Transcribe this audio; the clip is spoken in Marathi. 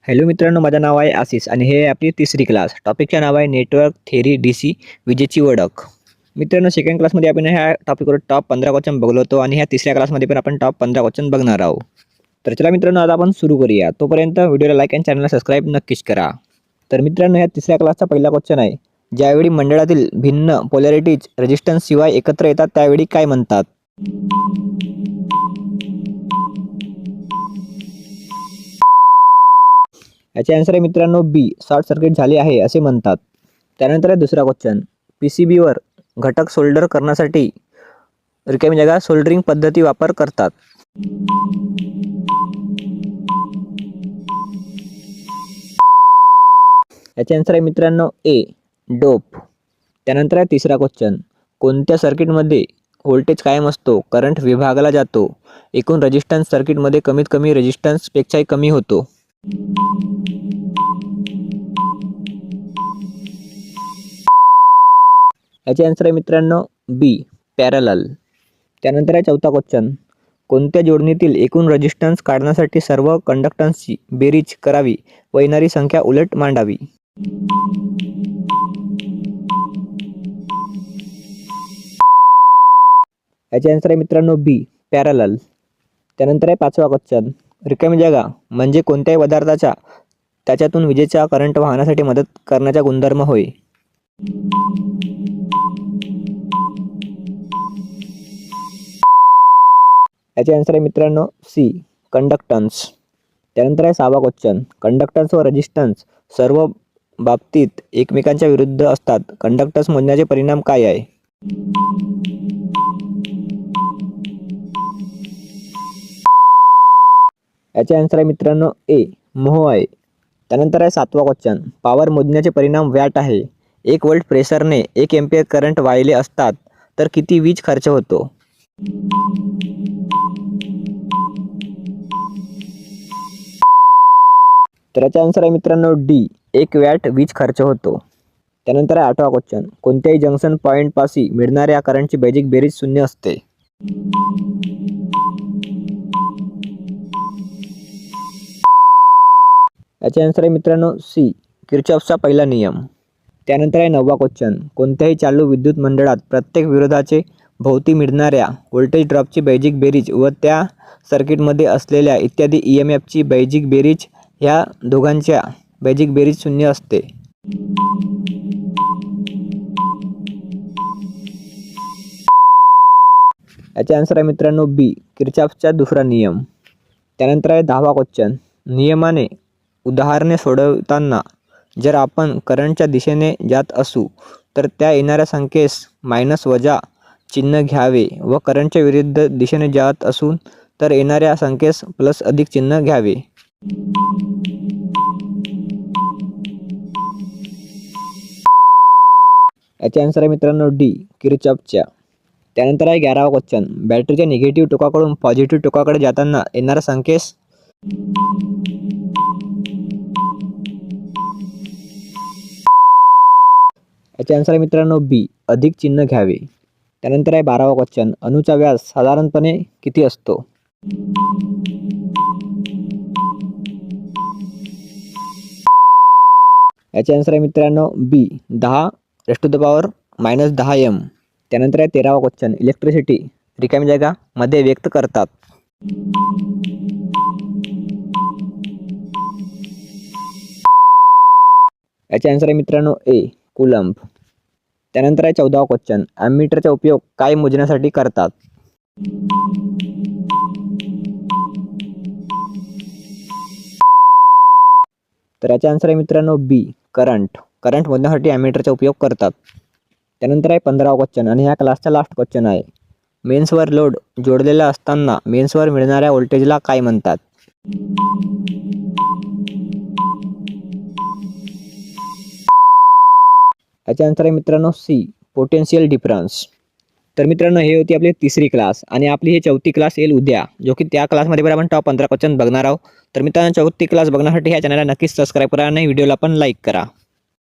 हॅलो मित्रांनो, माझं नाव आहे आशिष आणि हे आहे आपली तिसरी क्लास. टॉपिकचं नाव आहे नेटवर्क थेरी DC विजेची ओळख. मित्रांनो, सेकंड क्लासमध्ये आपण ह्या टॉपिकवर टॉप 15 क्वेश्चन बघलो होतो आणि ह्या तिसऱ्या क्लासमध्ये पण आपण टॉप 15 क्वेश्चन बघणार आहोत. तर चला मित्रांनो, आता आपण सुरू करूया. तोपर्यंत व्हिडिओला लाईक आणि चॅनलला सबस्क्राईब नक्कीच करा. तर मित्रांनो, ह्या तिसऱ्या क्लासचा पहिला क्वेश्चन आहे, ज्यावेळी मंडळातील भिन्न पोलॅरिटीज रेजिस्टन्स शिवाय एकत्र येतात त्यावेळी काय म्हणतात? याचे आन्सर आहे मित्रांनो बी, शॉर्ट सर्किट झाले आहे असे म्हणतात. त्यानंतर आहे दुसरा क्वेश्चन, PCBवर घटक सोल्डर करण्यासाठी रिकामी जागा सोल्डरिंग पद्धती वापर करतात. याचे आन्सर आहे मित्रांनो ए, डोप. त्यानंतर आहे तिसरा क्वेश्चन, कोणत्या सर्किटमध्ये व्होल्टेज कायम असतो, करंट विभागला जातो, एकूण रेजिस्टन्स सर्किटमध्ये कमीत कमी रेजिस्टन्सपेक्षाही कमी होतो? याचे आन्सर आहे मित्रांनो बी, पॅरलल. त्यानंतर आहे चौथा क्वेश्चन, कोणत्या जोडणीतील एकूण रेजिस्टन्स काढण्यासाठी सर्व कंडक्टन्सची बेरीज करावी व येणारी संख्या उलट मांडावी? याचे आन्सर आहे मित्रांनो बी, पॅरलल. त्यानंतर आहे पाचवा क्वेश्चन, रिकामी जागा म्हणजे कोणत्याही पदार्थाच्या त्याच्यातून विजेचा करंट वाहण्यासाठी मदत करण्याचा गुणधर्म होय? याचे आन्सर आहे मित्रांनो सी, कंडक्टन्स. त्यानंतर आहे सहावा क्वेश्चन, कंडक्टन्स व रेजिस्टन्स सर्व बाबतीत एकमेकांच्या विरुद्ध असतात, कंडक्टन्स मोजण्याचे परिणाम काय आहे? याचे आन्सर आहे मित्रांनो ए, मोह आहे. त्यानंतर आहे सातवा क्वेश्चन, पॉवर मोजण्याचे परिणाम वॅट आहे. 1 व्होल्ट प्रेशरने 1 एम्पियर करंट वाहिले असतात तर किती वीज खर्च होतो? तर याचा आन्सर आहे मित्रांनो डी, 1 वॅट वीज खर्च होतो. त्यानंतर आहे आठवा क्वेश्चन, कोणत्याही जंक्शन पॉईंटपाशी मिळणाऱ्या करंटची बेजिक बेरीज शून्य असते? याचे आन्सर आहे मित्रांनो सी, किर्चॉफचा पहिला नियम. त्यानंतर आहे नववा क्वेश्चन, कोणत्याही चालू विद्युत मंडळात प्रत्येक विरोधाचे भोवती मिळणाऱ्या व्होल्टेज ड्रॉपची बेजिक बेरीज व त्या सर्किटमध्ये असलेल्या इत्यादी EMFची बेजिक बेरीज ह्या दोघांच्या बेजिक बेरीज शून्य असते? याचे आन्सर आहे मित्रांनो बी, किर्चॉफचा दुसरा नियम. त्यानंतर आहे 10वा क्वेश्चन, नियमाने उदाहरणे सोडवताना जर आपण करंटच्या दिशेने जात असू तर त्या येणाऱ्या संख्येस मायनस वजा चिन्ह घ्यावे व करंटच्या विरुद्ध दिशेने जात असून तर येणाऱ्या संख्येस प्लस अधिक चिन्ह घ्यावे. याचे आन्सर आहे मित्रांनो डी, किर्चॉफच्या. त्यानंतर आहे 11वा क्वेश्चन, बॅटरीच्या निगेटिव्ह टोकाकडून पॉझिटिव्ह टोकाकडे जाताना येणाऱ्या संख्येस? याचे आन्सर आहे मित्रांनो बी, अधिक चिन्ह घ्यावे. त्यानंतर आहे 12वा क्वेश्चन, अणूचा व्यास साधारणपणे किती असतो? याचे आन्सर आहे मित्रांनो बी, 10⁻⁻⁻m. त्यानंतर आहे 13वा क्वेश्चन, इलेक्ट्रिसिटी रिकामी जागा मध्ये व्यक्त करतात? याचे आन्सर आहे मित्रांनो ए, कुलंब. त्यानंतर आहे 14वा क्वेश्चन, ॲमीटरचा उपयोग काय मोजण्यासाठी करतात? तर याचे आन्सर आहे मित्रांनो बी, करंट मोजण्यासाठी ॲमीटरचा उपयोग करतात. त्यानंतर आहे 15वा क्वेश्चन आणि ह्या क्लासचा लास्ट क्वेश्चन आहे, मेन्सवर लोड जोडलेला असताना मेन्सवर मिळणाऱ्या व्होल्टेजला काय म्हणतात? याचे आन्सर आहे मित्रांनो सी, पोटेन्शियल डिफरन्स. तर मित्रांनो, हे होती आपली तिसरी क्लास आणि आपली ही चौथी क्लास येईल उद्या, जो की त्या क्लासमध्ये पण आपण टॉप 15 क्वेश्चन बघणार आहोत. तर मित्रांनो, चौथी क्लास बघण्यासाठी ह्या चॅनलला नक्कीच सबस्क्राईब करा आणि व्हिडिओला पण लाईक करा.